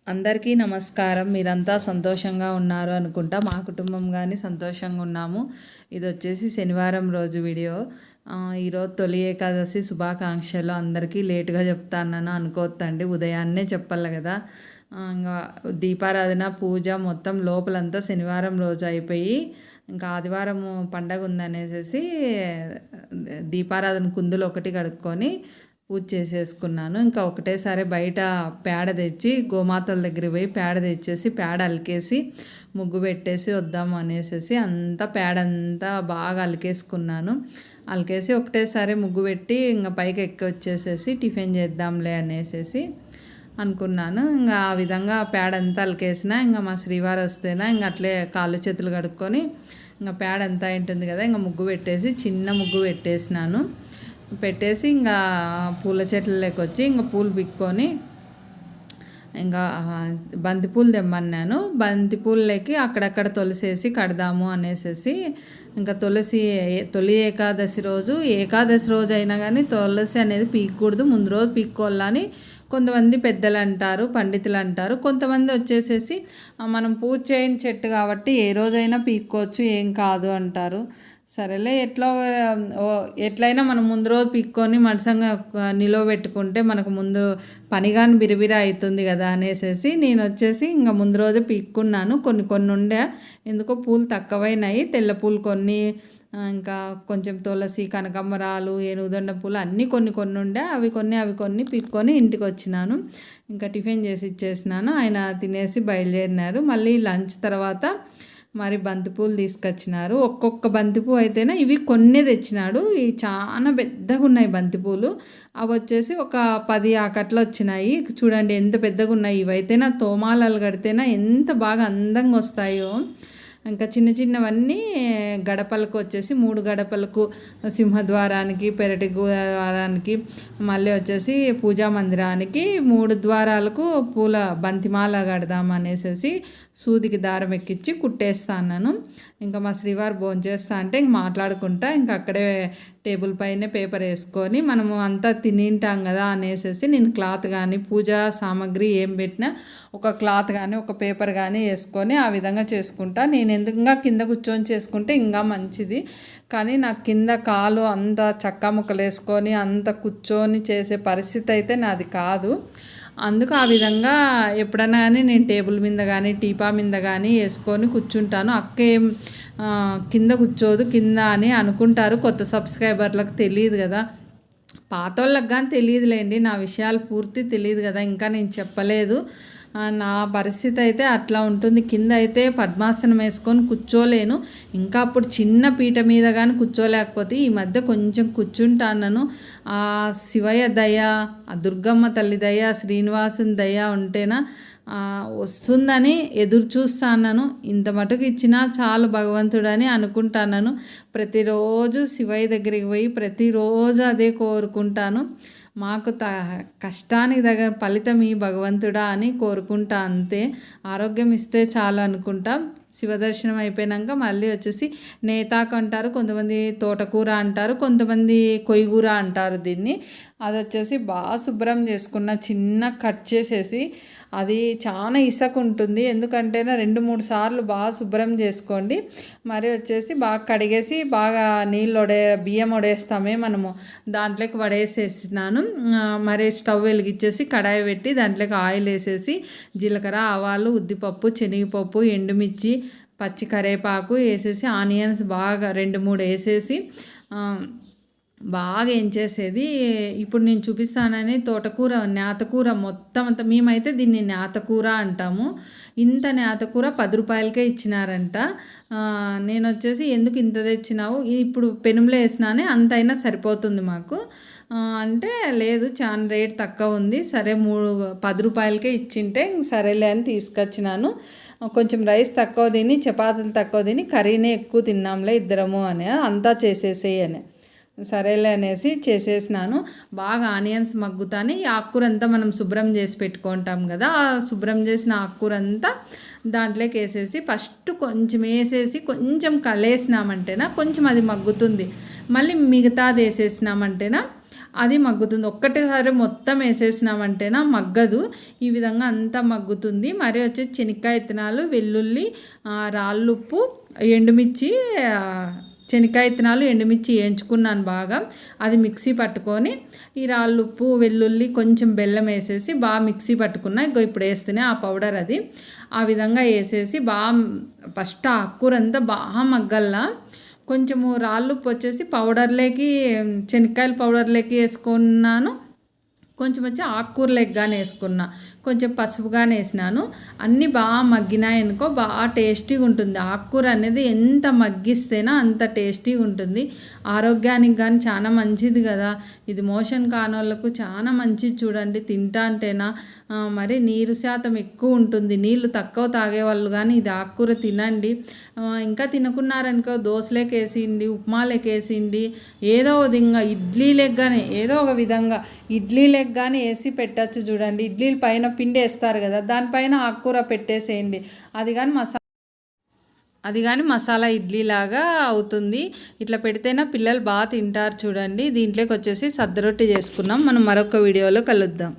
అందరికీ నమస్కారం. మీరంతా సంతోషంగా ఉన్నారు అనుకుంటా. మా కుటుంబం కానీ సంతోషంగా ఉన్నాము. ఇది వచ్చేసి శనివారం రోజు వీడియో. ఈరోజు తొలి ఏకాదశి శుభాకాంక్షలు. అందరికీ లేటుగా చెప్తానని అనుకోవద్దండి, ఉదయాన్నే చెప్పాలి కదా. ఇంకా దీపారాధన పూజ మొత్తం లోపలంతా శనివారం రోజు అయిపోయి ఇంకా ఆదివారం పండగ ఉందనేసి దీపారాధన కుందులు ఒకటి కడుక్కొని పూజ చేసేసుకున్నాను. ఇంకా ఒకటేసారి బయట పేడ తెచ్చి గోమాతల దగ్గర పోయి పేడ తెచ్చేసి పేడ అలికేసి ముగ్గు పెట్టేసి వద్దాము అనేసి అంతా పేడ అంతా బాగా అలికేసుకున్నాను. అలికేసి ఒకటేసారి ముగ్గు పెట్టి ఇంకా పైకి ఎక్కి వచ్చేసేసి టిఫిన్ చేద్దాంలే అనేసి అనుకున్నాను. ఇంకా ఆ విధంగా పేడ అంతా అలికేసిన ఇంకా మా శ్రీవారు వస్తేనా ఇంకా అట్లే కాళ్ళు చేతులు కడుక్కొని ఇంకా పేడ అంతా ఉంటుంది కదా, ఇంకా ముగ్గు పెట్టేసి చిన్న ముగ్గు పెట్టేసి ఇంకా పూల చెట్లలోకి వచ్చి ఇంకా పూలు పిక్కొని ఇంకా బంతిపూలు తెమ్మన్నాను. బంతిపూలకి అక్కడక్కడ తులసేసి కడదాము అనేసి ఇంకా తొలి ఏకాదశి రోజు అయినా కానీ తులసి అనేది పీక్కూడదు, ముందు రోజు పీక్కోవాలని కొంతమంది పెద్దలు అంటారు, పండితులు అంటారు. కొంతమంది వచ్చేసేసి మనం పూజ చేయని చెట్టు కాబట్టి ఏ రోజైనా పీక్కోవచ్చు, ఏం కాదు అంటారు. సరేలే, ఎట్లయినా మనం ముందు రోజు పిక్కొని మనసంగా నిలువ పెట్టుకుంటే మనకు ముందు పనిగాని బిరిబిర అవుతుంది కదా అనేసి నేను వచ్చేసి ఇంకా ముందు రోజే పిక్కున్నాను. కొన్ని ఉండే, ఎందుకో పూలు తక్కువైనాయి, తెల్ల పూలు కొన్ని, ఇంకా కొంచెం తులసి, కనకాంబరాలు, ఏనుగుదొండ పూలు అన్నీ కొన్ని ఉండే, అవి కొన్ని పిక్కొని ఇంటికి వచ్చినాను. ఇంకా టిఫిన్ చేసి ఇచ్చేసినాను. ఆయన తినేసి బయలుదేరినారు. మళ్ళీ లంచ్ తర్వాత మరి బంతిపూలు తీసుకొచ్చినారు. ఒక్కొక్క బంతిపూ అయితేనే ఇవి కొన్ని తెచ్చినాడు. ఇవి చాలా పెద్దగా ఉన్నాయి బంతిపూలు. అవి వచ్చేసి ఒక 10 ఆకట్లు వచ్చినాయి. చూడండి ఎంత పెద్దగా ఉన్నాయి. ఇవైతేనా తోమాలలు కడితేనా ఎంత బాగా అందంగా వస్తాయో. ఇంకా చిన్నవన్నీ గడపలకు వచ్చేసి 3 గడపలకు, సింహద్వారానికి, పెరటి ద్వారానికి, మళ్ళీ వచ్చేసి పూజా మందిరానికి 3 ద్వారాలకు పూల బంతిమాల కడదాం అనేసి సూదికి దారం ఎక్కించి కుట్టేస్తాను. ఇంకా మా శ్రీవారు భోంచేస్తా అంటే ఇంక మాట్లాడుకుంటా ఇంకా అక్కడే టేబుల్ పైనే పేపర్ వేసుకొని మనము అంతా తినింటాం కదా అనేసి నేను క్లాత్ కానీ పూజా సామాగ్రి ఏం పెట్టినా ఒక క్లాత్ కానీ ఒక పేపర్ కానీ వేసుకొని ఆ విధంగా చేసుకుంటా. నేను ఎందుకంగా కింద కూర్చొని చేసుకుంటే ఇంకా మంచిది, కానీ నాకు కింద కాలు అంత చక్కా ముక్కలు వేసుకొని అంత కూర్చొని చేసే పరిస్థితి అయితే నాది కాదు. అందుకు ఆ విధంగా ఎప్పుడైనా కానీ నేను టేబుల్ మీద కానీ టీపా మీద కానీ వేసుకొని కూర్చుంటాను. అక్కేం కింద కూర్చోదు కింద అని అనుకుంటారు. కొత్త సబ్స్క్రైబర్లకు తెలియదు కదా, పాత వాళ్ళకి కానీ తెలియదులేండి. నా విషయాలు పూర్తి తెలియదు కదా, ఇంకా నేను చెప్పలేదు. నా పరిస్థితి అయితే అట్లా ఉంటుంది. కింద అయితే పద్మాసనం వేసుకొని కూర్చోలేను. ఇంకా అప్పుడు చిన్న పీట మీద కానీ కూర్చోలేకపోతే ఈ మధ్య కొంచెం కూర్చుంటాను. ఆ శివయ్య దయ, ఆ దుర్గమ్మ తల్లి దయ, శ్రీనివాసుని దయ ఉంటేనా వస్తుందని ఎదురు చూస్తాను. ఇంత మటుకు ఇచ్చినా చాలు భగవంతుడని అనుకుంటాను. ప్రతిరోజు శివయ్య దగ్గరికి పోయి ప్రతిరోజు అదే కోరుకుంటాను. మాకు కష్టానికి దగ్గర ఫలితం ఈ భగవంతుడా అని కోరుకుంటా, అంతే. ఆరోగ్యం ఇస్తే చాలు అనుకుంటా. శివదర్శనం అయిపోయాక మళ్ళీ వచ్చేసి నేతాకు అంటారు, కొంతమంది తోటకూర అంటారు, కొంతమంది కొయ్యగూర అంటారు దీన్ని. అది వచ్చేసి బాగా శుభ్రం చేసుకున్న చిన్న కట్ చేసేసి, అది చాలా ఇసుక ఉంటుంది. ఎందుకంటేనా 2-3 సార్లు బాగా శుభ్రం చేసుకోండి. మరి వచ్చేసి బాగా కడిగేసి బాగా బియ్యం వడేస్తామే మనము, దాంట్లోకి వడేసేసినాను. మరి స్టవ్ వెలిగించేసి కడాయి పెట్టి దాంట్లోకి ఆయిల్ వేసేసి జీలకర్ర, ఆవాలు, ఉద్దిపప్పు, శనగపప్పు, ఎండుమిర్చి, పచ్చి కరివేపాకు వేసేసి ఆనియన్స్ బాగా 2-3 వేసేసి బాగా ఏం చేసేది. ఇప్పుడు నేను చూపిస్తానని తోటకూర, నేతకూర మొత్తం అంతా, మేమైతే దీన్ని నేతకూర అంటాము. ఇంత నేతకూర 10 రూపాయలకే ఇచ్చినారంట. నేను వచ్చేసి ఎందుకు ఇంత తెచ్చినావు, ఇప్పుడు పెనుములో వేసినానే అంతైనా సరిపోతుంది మాకు అంటే, లేదు చాలా రేట్ తక్కువ ఉంది, సరే 10 రూపాయలకే ఇచ్చింటే సరేలే అని తీసుకొచ్చినాను. కొంచెం రైస్ తక్కువ తిని చపాతీలు తక్కువ తిని కర్రీనే ఎక్కువ తిన్నాంలే ఇద్దరము అని అంతా చేసేసేయి అని సరేలే అనేసి చేసేసినాను. బాగా ఆనియన్స్ మగ్గుతాని ఈ ఆకుకూర అంతా మనం శుభ్రం చేసి పెట్టుకుంటాం కదా, ఆ శుభ్రం చేసిన ఆకుకూర అంతా దాంట్లోకి వేసేసి ఫస్ట్ కొంచెం వేసేసి కొంచెం కలిసినామంటేనా కొంచెం అది మగ్గుతుంది. మళ్ళీ మిగతాది వేసేసినామంటేనా అది మగ్గుతుంది. ఒక్కటేసారి మొత్తం వేసేసినామంటేనా మగ్గదు. ఈ విధంగా అంతా మగ్గుతుంది. మరి వచ్చేసి శనక్కాయ విత్తనాలు, వెల్లుల్లి, రాళ్ళుప్పు, ఎండుమిర్చి, శనక్కాయ విత్తనాలు, ఎండుమిర్చి వేయించుకున్నాను బాగా. అది మిక్సీ పట్టుకొని ఈ రాళ్ళుప్పు, వెల్లుల్లి, కొంచెం బెల్లం వేసేసి బాగా మిక్సీ పట్టుకున్నా. ఇప్పుడు వేస్తేనే ఆ పౌడర్ అది ఆ విధంగా వేసేసి బాగా ఫస్ట్ ఆకుకూర అంతా బాగా మగ్గల్లా. కొంచెము రాళ్ళుప్పు వచ్చేసి పౌడర్లోకి, శనక్కాయల పౌడర్లోకి వేసుకున్నాను. కొంచెం వచ్చి ఆకుకూరలోకి కానీ వేసుకున్నా. కొంచెం పసుపు కానీ వేసినాను. అన్నీ బాగా మగ్గినాయనుకో బాగా టేస్టీగా ఉంటుంది. ఆకుకూర అనేది ఎంత మగ్గిస్తేనో అంత టేస్టీగా ఉంటుంది. ఆరోగ్యానికి కానీ చాలా మంచిది కదా. ఇది మోషన్ కాని వాళ్ళకు చాలా మంచిది చూడండి. తింటా అంటేనా మరి నీరు శాతం ఎక్కువ ఉంటుంది. నీళ్ళు తక్కువ తాగేవాళ్ళు కానీ ఇది ఆకుకూర తినండి. ఇంకా తినకున్నారనుకో దోశలోకి వేసిండి, ఉప్మాలోకి వేసిండి, ఏదో విధంగా ఇడ్లీలోకి కానీ ఏదో ఒక విధంగా ఇడ్లీలోకి కానీ వేసి పెట్టచ్చు చూడండి. ఇడ్లీల పైన పిండి వేస్తారు కదా, దానిపైన ఆకుకూర పెట్టేసేయండి. అది కానీ మసాలా ఇడ్లీ లాగా అవుతుంది. ఇట్లా పెడితేనే పిల్లలు బాగా తింటారు చూడండి. దీంట్లోకి వచ్చేసి సద్ద రొట్టె చేసుకున్నాం. మనం మరొక వీడియోలో కలుద్దాం.